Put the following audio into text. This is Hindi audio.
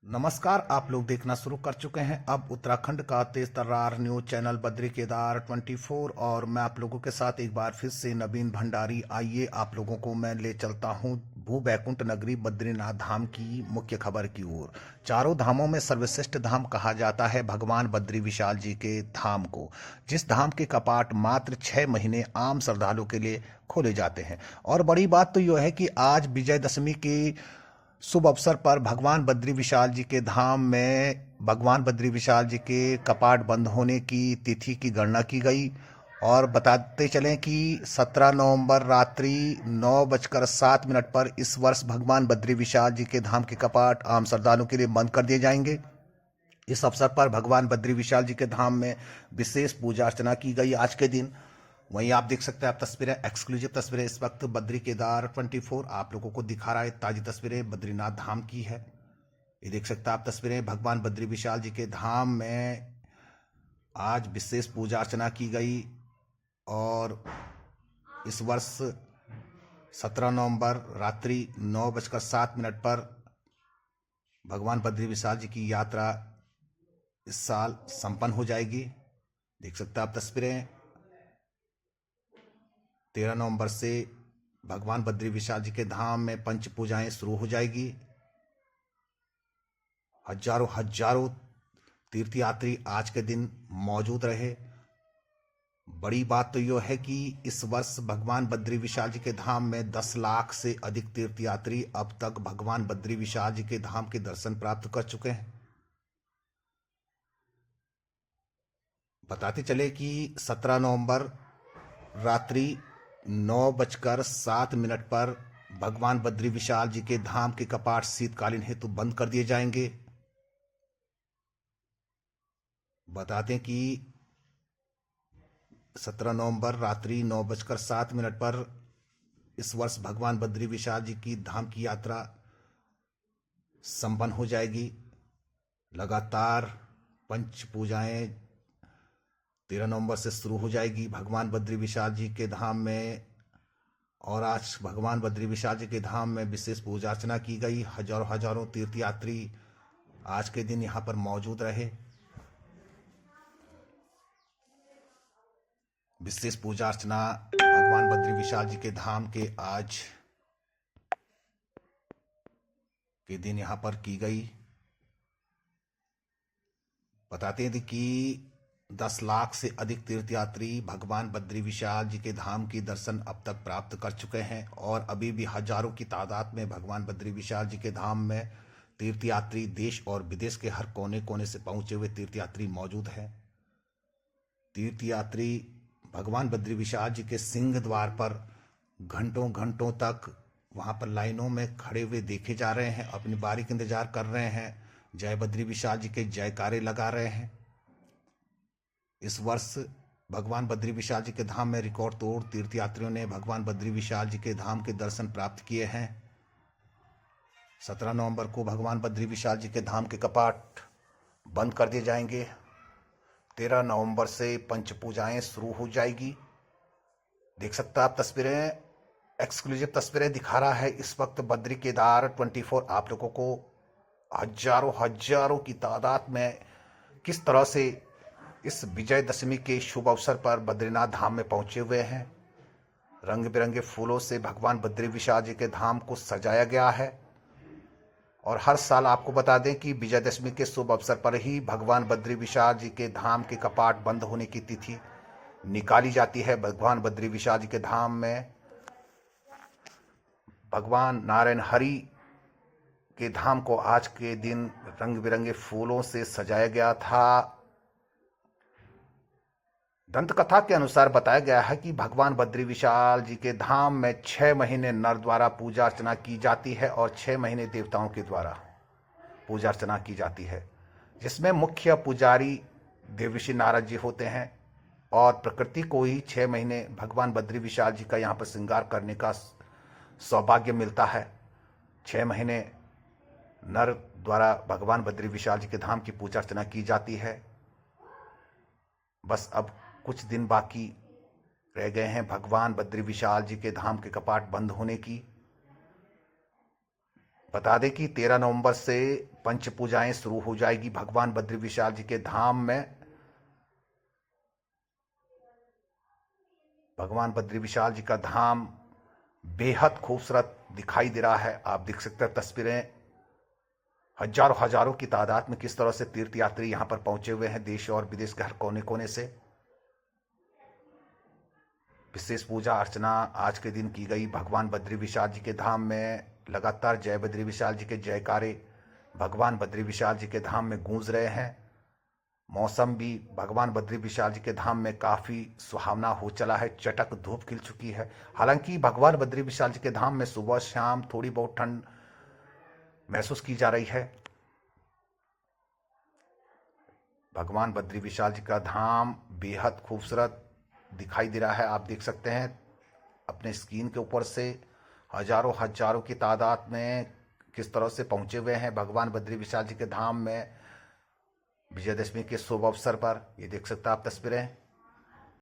नमस्कार। आप लोग देखना शुरू कर चुके हैं अब उत्तराखंड का तेज तर्रार न्यूज चैनल बद्री केदार 24 और मैं आप लोगों के साथ एक बार फिर से नवीन भंडारी। आइए आप लोगों को मैं ले चलता हूं भू बैकुंठ नगरी बद्रीनाथ धाम की मुख्य खबर की ओर। चारों धामों में सर्वश्रेष्ठ धाम कहा जाता है भगवान बद्री विशाल जी के धाम को, जिस धाम के कपाट मात्र 6 महीने आम श्रद्धालुओं के लिए खोले जाते हैं। और बड़ी बात तो यह है कि आज विजयदशमी की शुभ अवसर पर भगवान बद्री विशाल जी के धाम में भगवान बद्री विशाल जी के कपाट बंद होने की तिथि की गणना की गई। और बताते चलें कि 17 नवंबर रात्रि 9:07 पर इस वर्ष भगवान बद्री विशाल जी के धाम के कपाट आम श्रद्धालुओं के लिए बंद कर दिए जाएंगे। इस अवसर पर भगवान बद्री विशाल जी के धाम में विशेष पूजा अर्चना की गई आज के दिन। वहीं आप देख सकते हैं, आप तस्वीरें, एक्सक्लूसिव तस्वीरें इस वक्त बद्री केदार 24 आप लोगों को दिखा रहा है। ताजी तस्वीरें बद्रीनाथ धाम की है। ये देख सकते हैं आप तस्वीरें भगवान बद्री विशाल जी के धाम में आज विशेष पूजा अर्चना की गई। और इस वर्ष 17 नवंबर रात्रि 9:07 पर भगवान बद्री विशाल जी की यात्रा इस साल संपन्न हो जाएगी। देख सकते हैं आप तस्वीरें। 13 नवंबर से भगवान बद्री विशाल जी के धाम में पंच पूजाएं शुरू हो जाएगी। हजारों तीर्थयात्री आज के दिन मौजूद रहे। बड़ी बात तो यह है कि इस वर्ष भगवान बद्री विशाल जी के धाम में 10 लाख से अधिक तीर्थयात्री अब तक भगवान बद्री विशाल जी के धाम के दर्शन प्राप्त कर चुके हैं। बताते चले कि 17 नवंबर रात्रि 9:07 पर भगवान बद्री विशाल जी के धाम के कपाट शीतकालीन हेतु बंद कर दिए जाएंगे। बताते हैं कि 17 नवंबर रात्रि 9:07 पर इस वर्ष भगवान बद्री विशाल जी की धाम की यात्रा संपन्न हो जाएगी। लगातार पंच पूजाएं 13 नवंबर से शुरू हो जाएगी भगवान बद्री विशाल जी के धाम में। और आज भगवान बद्री विशाल जी के धाम में विशेष पूजा अर्चना की गई। हजारों तीर्थयात्री आज के दिन यहाँ पर मौजूद रहे। विशेष पूजा अर्चना भगवान बद्री विशाल जी के धाम के आज के दिन यहाँ पर की गई। बताते हैं कि 10 लाख से अधिक तीर्थयात्री भगवान बद्री विशाल जी के धाम के दर्शन अब तक प्राप्त कर चुके हैं। और अभी भी हजारों की तादाद में भगवान बद्री विशाल जी के धाम में तीर्थयात्री देश और विदेश के हर कोने कोने से पहुंचे हुए तीर्थयात्री मौजूद हैं। तीर्थयात्री भगवान बद्री विशाल जी के सिंह द्वार पर घंटों तक वहां पर लाइनों में खड़े हुए देखे जा रहे हैं, अपनी बारी का इंतजार कर रहे हैं, जय बद्री विशाल जी के जयकारे लगा रहे हैं। इस वर्ष भगवान बद्री विशाल जी के धाम में रिकॉर्ड तोड़ तीर्थयात्रियों ने भगवान बद्री विशाल जी के धाम के दर्शन प्राप्त किए हैं। 17 नवंबर को भगवान बद्री विशाल जी के धाम के कपाट बंद कर दिए जाएंगे। 13 नवंबर से पंच पूजाएं शुरू हो जाएगी। देख सकते हैं आप तस्वीरें, एक्सक्लूसिव तस्वीरें दिखा रहा है इस वक्त बद्री केदार 24 आप लोगों को। हजारों की तादाद में किस तरह से इस विजयदशमी के शुभ अवसर पर बद्रीनाथ धाम में पहुंचे हुए हैं। रंग बिरंगे फूलों से भगवान बद्री विशाल जी के धाम को सजाया गया है। और हर साल आपको बता दें कि विजयदशमी के शुभ अवसर पर ही भगवान बद्री विशाल जी के धाम के कपाट बंद होने की तिथि निकाली जाती है। भगवान बद्री विशाल जी के धाम में भगवान नारायण हरि के धाम को आज के दिन रंग बिरंगे फूलों से सजाया गया था। दंत कथा के अनुसार बताया गया है कि भगवान बद्री विशाल जी के धाम में 6 महीने नर द्वारा पूजा अर्चना की जाती है और 6 महीने देवताओं के द्वारा पूजा अर्चना की जाती है, जिसमें मुख्य पुजारी देवर्षि नारद जी होते हैं। और प्रकृति को ही 6 महीने भगवान बद्री विशाल जी का यहाँ पर श्रृंगार करने का सौभाग्य मिलता है। 6 महीने नर द्वारा भगवान बद्री विशाल जी के धाम की पूजा अर्चना की जाती है। बस अब कुछ दिन बाकी रह गए हैं भगवान बद्री विशाल जी के धाम के कपाट बंद होने की। बता दें कि 13 नवंबर से पंच पूजाएं शुरू हो जाएगी भगवान बद्री विशाल जी के धाम में। भगवान बद्री विशाल जी का धाम बेहद खूबसूरत दिखाई दे रहा है। आप देख सकते हैं तस्वीरें, हजारों हजारों की तादाद में किस तरह से तीर्थ यात्री यहां पर पहुंचे हुए हैं देश और विदेश के हर कोने कोने से। विशेष पूजा अर्चना आज के दिन की गई भगवान बद्री विशाल जी के धाम में। लगातार जय बद्री विशाल जी के जयकारे भगवान बद्री विशाल जी के धाम में गूंज रहे हैं। मौसम भी भगवान बद्री विशाल जी के धाम में काफी सुहावना हो चला है, चटक धूप खिल चुकी है। हालांकि भगवान बद्री विशाल जी के धाम में सुबह शाम थोड़ी बहुत ठंड महसूस की जा रही है। भगवान बद्री विशाल जी का धाम बेहद खूबसूरत दिखाई दे रहा है। आप देख सकते हैं अपने स्क्रीन के ऊपर से हजारों हजारों की तादाद में किस तरह से पहुंचे हुए हैं भगवान बद्री विशाल जी के धाम में विजयदशमी के शुभ अवसर पर। ये देख सकते हैं आप तस्वीरें।